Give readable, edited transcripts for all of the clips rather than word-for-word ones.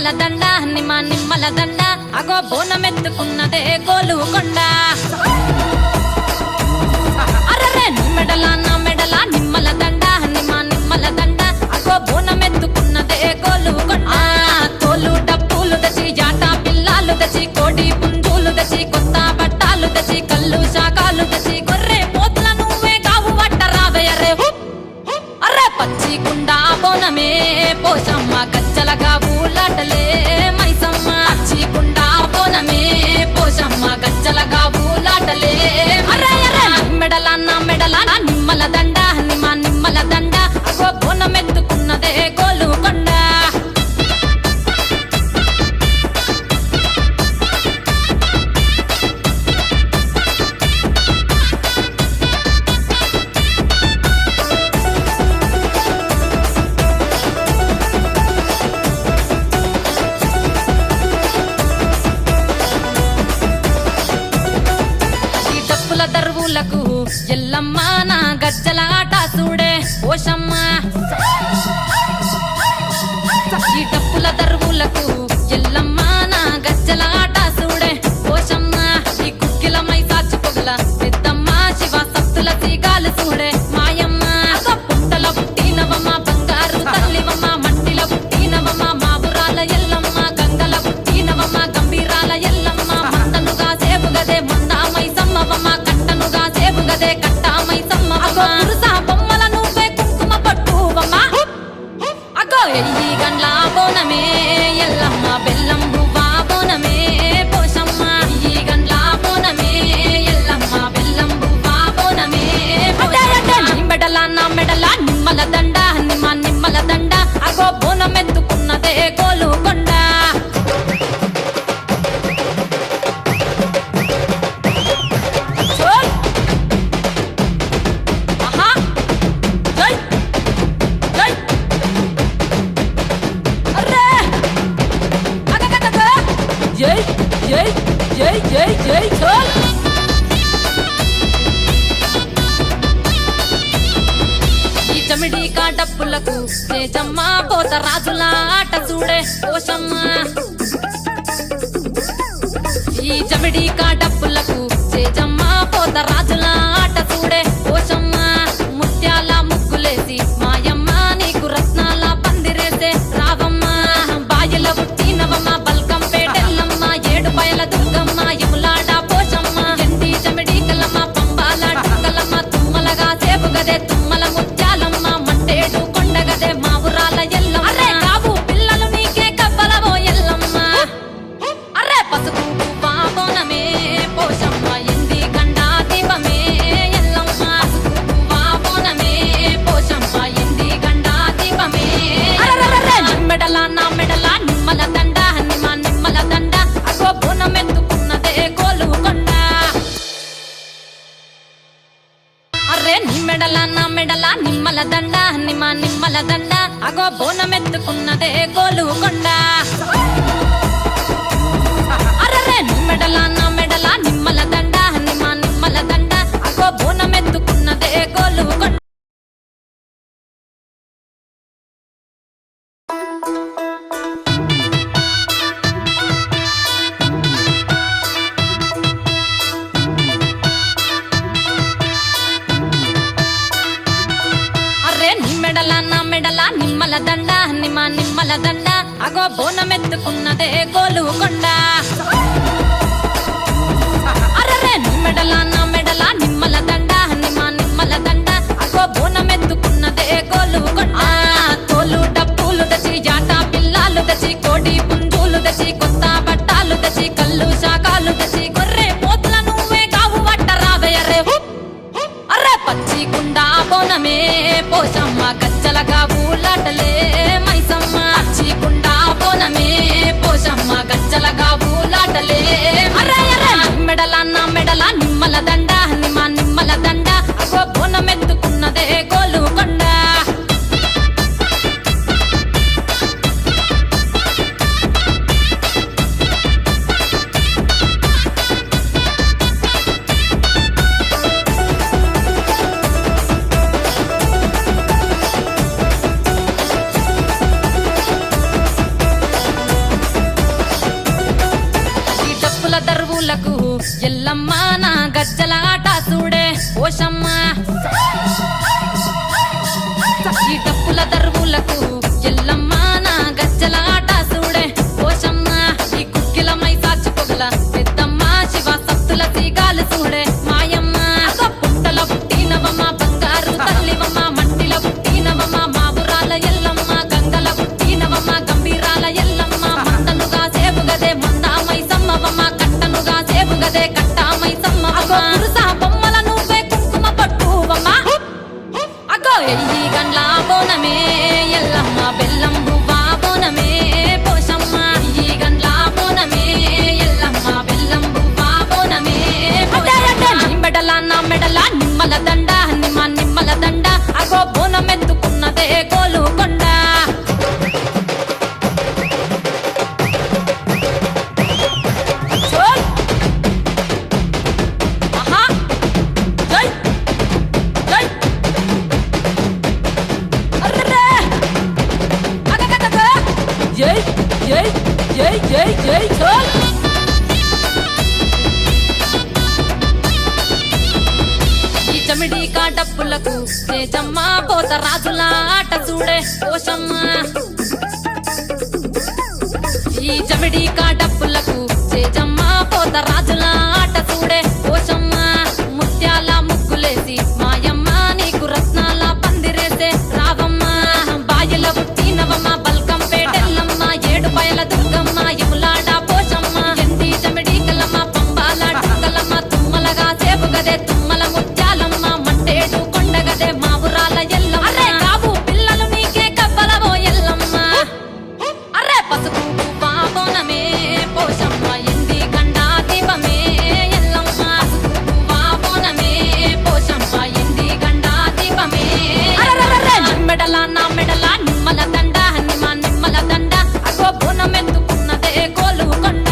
నిమ్మల దండ నిమ్మల దండ అగో బోనమెత్తుకున్నదే గోలుకొండ అరరే నా మెడల నిమ్మల దండ నిమ్మల దండ అగో బోనమెత్తుకున్నదే గోలుకొండ తోలు డప్పులు తెచ్చి జాట పిల్లాలు తెచ్చి కోడి పుంజులు తెచ్చి కొత్త బట్టాలు తెచ్చి కళ్ళు శాకాలు తెచ్చి గొర్రె పోతుల నువ్వే కావు వట్ట రావయ్యరే అరే పచ్చి కుండ బోనమే పోషమ్మ గజ్జలగా ఊలాటలే మైసమ్మ పచ్చి కుండ బోనమే పోషమ్మ గజ్జలగా ఊలాటలే అరే అరే నా మెడల నిమ్మల దండ నిమ్మల దండ అగో బోనమెత్తుకున్నదే గోలుకొండ దరువులకు ఎల్లమ్మ నా గజ్జల ఆట చూడే ఓషమ్మ ఈ డప్పుల దరువులకు ఎల్లమ్మ నా గజ్జల ఆట చూడే ఓషమ్మ ఈ కుక్కిల మై సాచి పొగల పెద్దమ్మ శివ సప్తుల సీగాలు చూడే మాయమ్మ పుట్టల పుట్టినవమ్మ బంగారు తల్లివమ్మ మట్టిల పుట్టినవమ్మ మాబురాల ఎల్లమ్మ గంగల పుట్టినవమ్మ గంభీరాల ఎల్లమ్మ మందనుగా సేపుగదే మందామై సమ్మవమ్మ గదే కట్టామై సమ్మవమ్మ పురుసా బొమ్మల నువ్వే కుంకుమ పట్టువమ్మ అగో ఎయ్యి గండ్ల బోనమే ఎల్లమ్మ బెల్లం బువ్వా బోనమే పోషమ్మ ఎయ్యి గండ్ల బోనమే ఎల్లమ్మ బెల్లం బువ్వా బోనమే నా మెడల నిమ్మల దండ నిమ్మల దండ అగో బోనమెత్తుకున్నదే గోలుకొండ ఈ చమిడి కాడప్పులకు తేజమ్మ పోత రాజుల ఆట చూడే పోషమ్మ ఈ చమిడి కాడప్పులకు తేజమ్మ పోత రాజుల ఆట చూడే పోషమ్మ ముత్యాల ముగ్గులేసి మాయమ్మ నీకు రత్నాల పందిరేసే రావమ్మ బాయల పుట్టినవమ్మ బల్కం పేటెల్లమ్మ ఏడు బయల దుర్గమ్మ ఇములాడ పోషమ్మ ఎండి చమిడి కలమ్మ పంబాల డుక్కలమ్మ తుమ్మలగా సేపుగదే తుమ్మల ముత్యాలమ్మ మంటేడు కొండగదే మావురాల ఎల్లమ్మ అరే కావు పిల్లలు నీకే కవ్వలవో ఎల్లమ్మ అరే పసుపు బోనమే పోషమ్మ ఎండి గండా దీపమే ఎల్లమ్మ పసుపు బోనమే పోషమ్మ ఎండి గండా దీపమే నా మెడల నిమ్మల దండ నిమ్మల దండ అగో బోనమెత్తుకున్నదే గోలుకొండ అరే నా మెడల నిమ్మల దండ నిమ్మల దండ అగో బోనమెత్తుకున్నదే గోలుకొండ అరే నా మెడల నిమ్మల దండ నిమ్మల దండ అగో బోనమెత్తుకున్నదే గోలుకొండ నా మెడల నిమ్మల దండ నిమ్మల దండ అగో బోనమెత్తుకున్నదే గోలుకొండ అరరే నా మెడల నిమ్మల దండ నిమ్మల దండ అగో బోనమెత్తుకున్నదే గోలుకొండ తోలు డప్పులు తెచ్చి జాట పిల్లాలు తెచ్చి కోడి పుంజులు తెచ్చి కొత్త బట్టాలు తెచ్చి కళ్ళు శాకాలు తెచ్చి గొర్రె పోతుల నువ్వే కావు వట్ట రావయ్యరే అరే పచ్చి కుండ బోనమే పోషమ్మ గజ్జలగా ఊలాటలే మైసమ్మ పచ్చి కుండ బోనమే పోషమ్మ గజ్జలగా ఊలాటలే అరే అరే నా మెడల నిమ్మల దండ నిమ్మల దండ అగో బోనమెత్తుకున్నదే గోలుకొండ ఎల్లమ్మ నా గజ్జల ఆట చూడే ఓషమ్మ ఈ డప్పుల దరువులకు ఎల్లమ్మ నా గజ్జల ఆట చూడే ఓషమ్మ ఈ కుక్కిల మై సాచి పొగల పెద్దమ్మ శివ సత్తుల సీగాలు చూడే మాయమ్మ పుట్టల పుట్టినవమ్మ బంగారు తల్లివమ్మ మట్టిల పుట్టినవమ్మ మాబురాల ఎల్లమ్మ గంగల పుట్టినవమ్మ గంభీరాల ఎల్లమ్మ మందనుగా సేపుగదే మందామై సమ్మవమ్మ కట్టనుగా సేపుగదే కట్టామై సమ్మవమ్మ పురుస బొమ్మల నువ్వే కుంకుమ పట్టువమ్మ అగో ఎయ్యి గండ్ల బోనమే ఎల్లమ్మ బెల్లం బువ్వా బోనమే పోషమ్మ ఈ గండ్ల బోనమే ఎల్లమ్మ బెల్లం బువ్వా బోనమే నీ మెడల నా మెడల నిమ్మల దండ నిమ్మల దండ అగో బోనం ఎత్తుకున్నదే గోలుకొండ ఆహా జై జై అర్రే అగగగగ జై జై జై జై జై చోల్ ఈ చమిడి కాటప్పులకు తేజమ్మ పోత రాజుల ఆట చూడే ఓషమ్మ ఈ చమిడి కాటప్పులకు తేజమ్మ పోత రాజుల ఆట చూడే ఓషమ్మ ముత్యాల ముగ్గులేసి మాయమ్మ నీకు రత్నాల పందిరేసే రావమ్మ బాయిల పుట్టినవమ్మ బల్కం పేటెల్లమ్మ ఏడు బయల దుర్గమ్మ యములాడ పోషమ్మ ఎండి చమిడి కలమ్మ పంబాల డుక్కలమ్మ తుమ్మలగా సేపుగదే తుమ్మల ముత్యాలమ్మ మంటేడు కొండగదే మావురాల ఎల్లమ్మ అరే కావు పిల్లలు నీకే కబ్బలవో ఎల్లమ్మ అరే పసుపు బోనమే పోషమ్మ ఎండి గండా దీపమే ఎల్లమ్మ పసుపు బోనమే పోషమ్మ ఎండి గండా దీపమే మెడల నా మెడల నిమ్మల దండ నిమ్మల దండ అగో బోనం ఎత్తుకున్నదే గోలుకొండ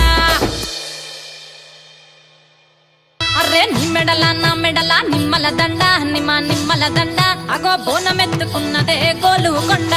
అరే నీ మెడల నా మెడల నిమ్మల దండ నిమ్మల దండ అగో బోనం ఎత్తుకున్నదే గోలుకొండ